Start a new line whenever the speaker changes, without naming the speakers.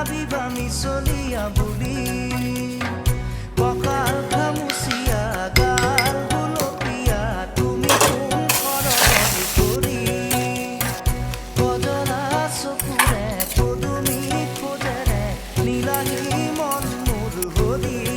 ভাবিবা মিছলিয়া বুলি কঁকাল খামুচিয়া গাল গুলপীয়া তুমি কোন শৰণত পৰি কজলা চকুৰে পদুমী খোজেৰে নীলাহী মন মোৰ হলি